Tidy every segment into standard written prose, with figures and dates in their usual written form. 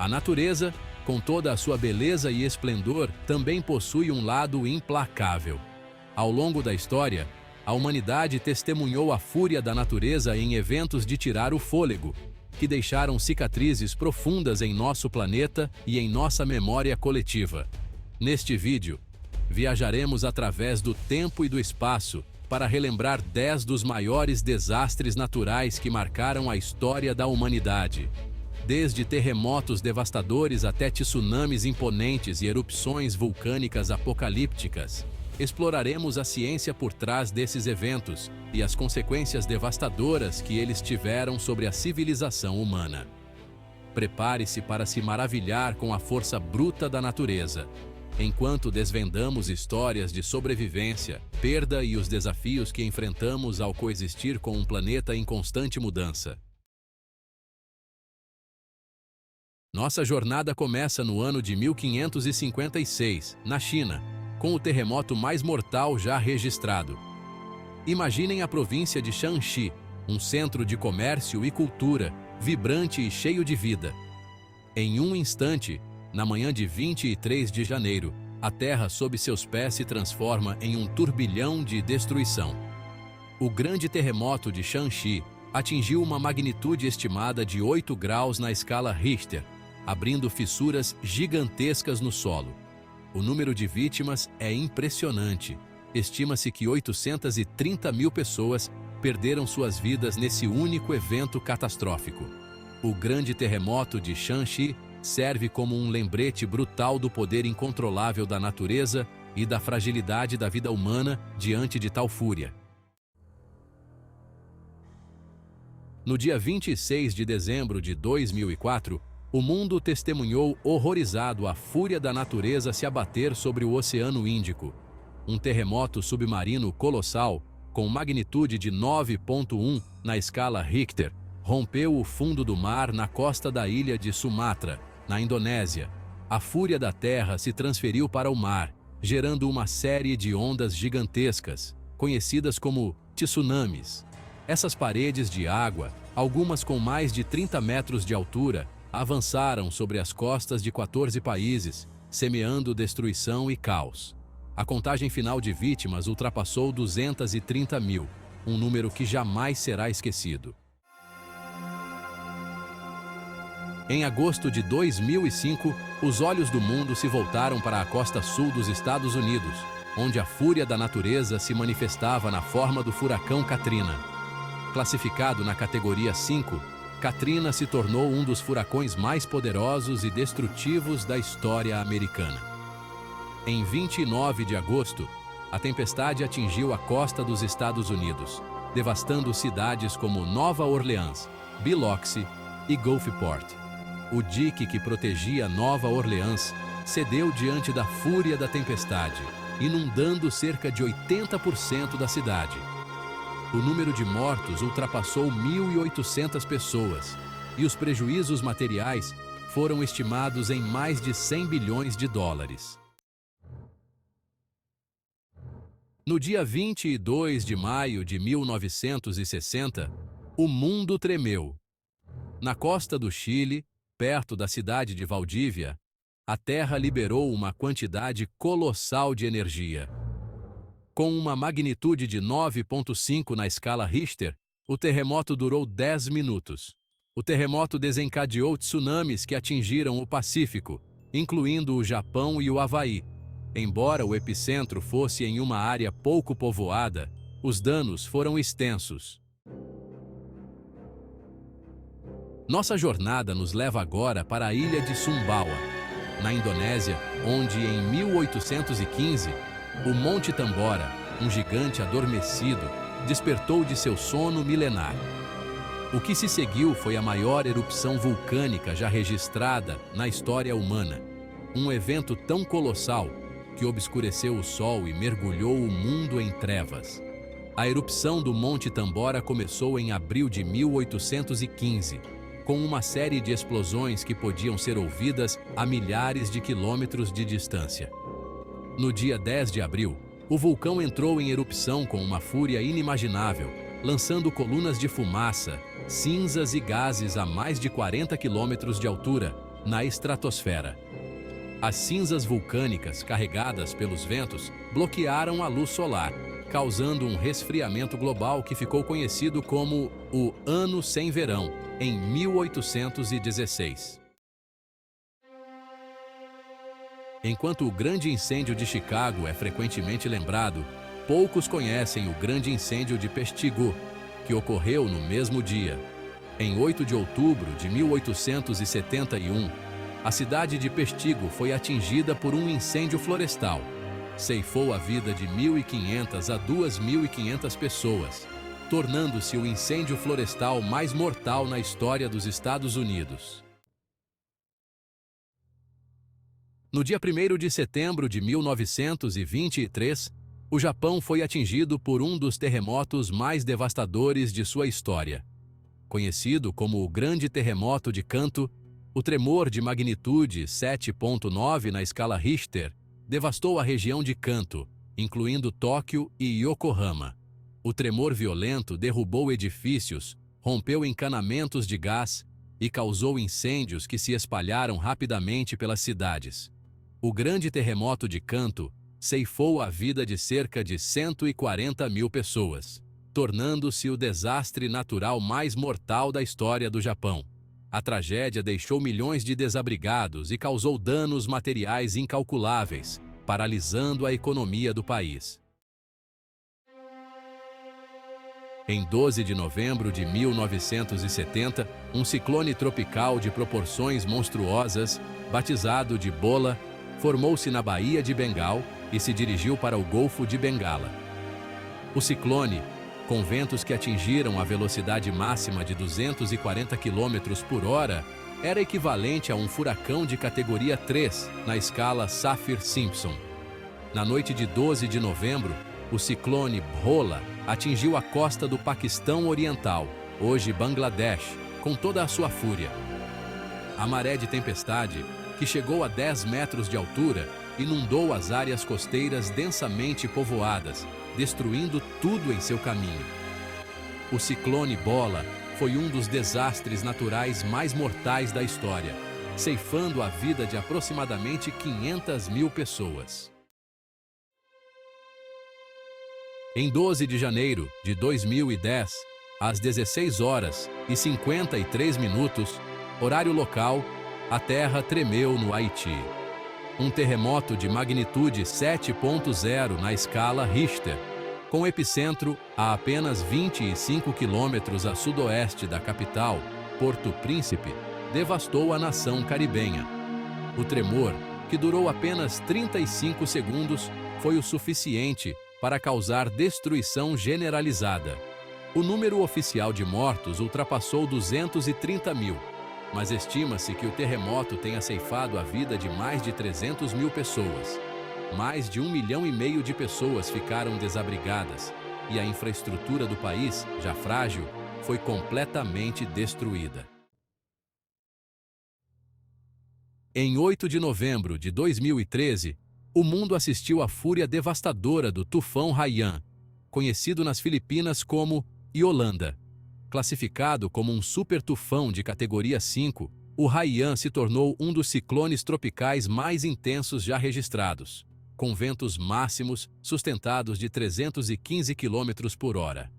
A natureza, com toda a sua beleza e esplendor, também possui um lado implacável. Ao longo da história, a humanidade testemunhou a fúria da natureza em eventos de tirar o fôlego, que deixaram cicatrizes profundas em nosso planeta e em nossa memória coletiva. Neste vídeo, viajaremos através do tempo e do espaço para relembrar 10 dos maiores desastres naturais que marcaram a história da humanidade. Desde terremotos devastadores até tsunamis imponentes e erupções vulcânicas apocalípticas, exploraremos a ciência por trás desses eventos e as consequências devastadoras que eles tiveram sobre a civilização humana. Prepare-se para se maravilhar com a força bruta da natureza, enquanto desvendamos histórias de sobrevivência, perda e os desafios que enfrentamos ao coexistir com um planeta em constante mudança. Nossa jornada começa no ano de 1556, na China, com o terremoto mais mortal já registrado. Imaginem a província de Shanxi, um centro de comércio e cultura, vibrante e cheio de vida. Em um instante, na manhã de 23 de janeiro, a terra sob seus pés se transforma em um turbilhão de destruição. O grande terremoto de Shanxi atingiu uma magnitude estimada de 8 graus na escala Richter, abrindo fissuras gigantescas no solo. O número de vítimas é impressionante. Estima-se que 830 mil pessoas perderam suas vidas nesse único evento catastrófico. O grande terremoto de Shanxi serve como um lembrete brutal do poder incontrolável da natureza e da fragilidade da vida humana diante de tal fúria. No dia 26 de dezembro de 2004, o mundo testemunhou horrorizado a fúria da natureza se abater sobre o Oceano Índico. Um terremoto submarino colossal, com magnitude de 9,1 na escala Richter, rompeu o fundo do mar na costa da ilha de Sumatra, na Indonésia. A fúria da terra se transferiu para o mar, gerando uma série de ondas gigantescas, conhecidas como tsunamis. Essas paredes de água, algumas com mais de 30 metros de altura, avançaram sobre as costas de 14 países, semeando destruição e caos. A contagem final de vítimas ultrapassou 230 mil, um número que jamais será esquecido. Em agosto de 2005, os olhos do mundo se voltaram para a costa sul dos Estados Unidos, onde a fúria da natureza se manifestava na forma do furacão Katrina. Classificado na categoria 5, Katrina se tornou um dos furacões mais poderosos e destrutivos da história americana. Em 29 de agosto, a tempestade atingiu a costa dos Estados Unidos, devastando cidades como Nova Orleans, Biloxi e Gulfport. O dique que protegia Nova Orleans cedeu diante da fúria da tempestade, inundando cerca de 80% da cidade. O número de mortos ultrapassou 1.800 pessoas e os prejuízos materiais foram estimados em mais de 100 bilhões de dólares. No dia 22 de maio de 1960, o mundo tremeu. Na costa do Chile, perto da cidade de Valdívia, a Terra liberou uma quantidade colossal de energia. Com uma magnitude de 9,5 na escala Richter, o terremoto durou 10 minutos. O terremoto desencadeou tsunamis que atingiram o Pacífico, incluindo o Japão e o Havaí. Embora o epicentro fosse em uma área pouco povoada, os danos foram extensos. Nossa jornada nos leva agora para a ilha de Sumbawa, na Indonésia, onde em 1815, o Monte Tambora, um gigante adormecido, despertou de seu sono milenar. O que se seguiu foi a maior erupção vulcânica já registrada na história humana. Um evento tão colossal que obscureceu o sol e mergulhou o mundo em trevas. A erupção do Monte Tambora começou em abril de 1815, com uma série de explosões que podiam ser ouvidas a milhares de quilômetros de distância. No dia 10 de abril, o vulcão entrou em erupção com uma fúria inimaginável, lançando colunas de fumaça, cinzas e gases a mais de 40 quilômetros de altura, na estratosfera. As cinzas vulcânicas carregadas pelos ventos bloquearam a luz solar, causando um resfriamento global que ficou conhecido como o Ano Sem Verão, em 1816. Enquanto o Grande Incêndio de Chicago é frequentemente lembrado, poucos conhecem o Grande Incêndio de Peshtigo, que ocorreu no mesmo dia. Em 8 de outubro de 1871, a cidade de Peshtigo foi atingida por um incêndio florestal. Ceifou a vida de 1.500 a 2.500 pessoas, tornando-se o incêndio florestal mais mortal na história dos Estados Unidos. No dia 1º de setembro de 1923, o Japão foi atingido por um dos terremotos mais devastadores de sua história. Conhecido como o Grande Terremoto de Kanto, o tremor de magnitude 7.9 na escala Richter devastou a região de Kanto, incluindo Tóquio e Yokohama. O tremor violento derrubou edifícios, rompeu encanamentos de gás e causou incêndios que se espalharam rapidamente pelas cidades. O Grande Terremoto de Kanto ceifou a vida de cerca de 140 mil pessoas, tornando-se o desastre natural mais mortal da história do Japão. A tragédia deixou milhões de desabrigados e causou danos materiais incalculáveis, paralisando a economia do país. Em 12 de novembro de 1970, um ciclone tropical de proporções monstruosas, batizado de Bola, formou-se na Baía de Bengal e se dirigiu para o Golfo de Bengala. O ciclone, com ventos que atingiram a velocidade máxima de 240 km por hora, era equivalente a um furacão de categoria 3 na escala Saffir-Simpson. Na noite de 12 de novembro, o ciclone Bhola atingiu a costa do Paquistão Oriental, hoje Bangladesh, com toda a sua fúria. A maré de tempestade, que chegou a 10 metros de altura, inundou as áreas costeiras densamente povoadas, destruindo tudo em seu caminho. O ciclone Bola foi um dos desastres naturais mais mortais da história, ceifando a vida de aproximadamente 500 mil pessoas. Em 12 de janeiro de 2010, às 16 horas e 53 minutos, horário local, a terra tremeu no Haiti. Um terremoto de magnitude 7.0 na escala Richter, com epicentro a apenas 25 quilômetros a sudoeste da capital, Porto Príncipe, devastou a nação caribenha. O tremor, que durou apenas 35 segundos, foi o suficiente para causar destruição generalizada. O número oficial de mortos ultrapassou 230 mil, mas estima-se que o terremoto tenha ceifado a vida de mais de 300 mil pessoas. Mais de 1,5 milhão de pessoas ficaram desabrigadas e a infraestrutura do país, já frágil, foi completamente destruída. Em 8 de novembro de 2013, o mundo assistiu à fúria devastadora do tufão Haiyan, conhecido nas Filipinas como Yolanda. Classificado como um super-tufão de categoria 5, o Haiyan se tornou um dos ciclones tropicais mais intensos já registrados, com ventos máximos sustentados de 315 km por hora.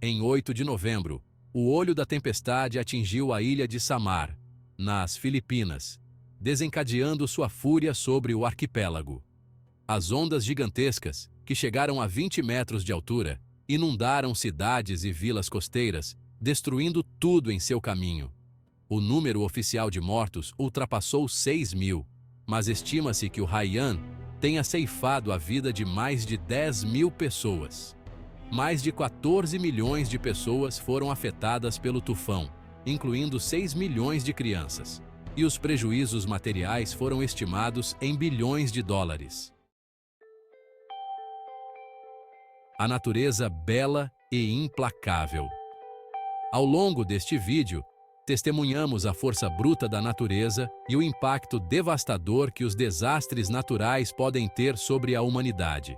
Em 8 de novembro, o olho da tempestade atingiu a ilha de Samar, nas Filipinas, desencadeando sua fúria sobre o arquipélago. As ondas gigantescas, que chegaram a 20 metros de altura, inundaram cidades e vilas costeiras, destruindo tudo em seu caminho. O número oficial de mortos ultrapassou 6 mil, mas estima-se que o Haiyan tenha ceifado a vida de mais de 10 mil pessoas. Mais de 14 milhões de pessoas foram afetadas pelo tufão, incluindo 6 milhões de crianças, e os prejuízos materiais foram estimados em bilhões de dólares. A natureza bela e implacável. Ao longo deste vídeo, testemunhamos a força bruta da natureza e o impacto devastador que os desastres naturais podem ter sobre a humanidade.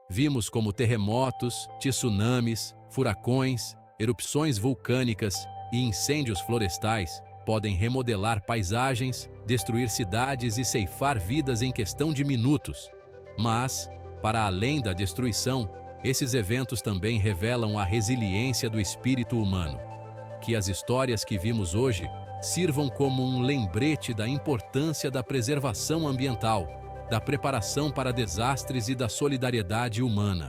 Vimos como terremotos, tsunamis, furacões, erupções vulcânicas e incêndios florestais podem remodelar paisagens, destruir cidades e ceifar vidas em questão de minutos. Mas, para além da destruição, esses eventos também revelam a resiliência do espírito humano. Que as histórias que vimos hoje sirvam como um lembrete da importância da preservação ambiental, da preparação para desastres e da solidariedade humana.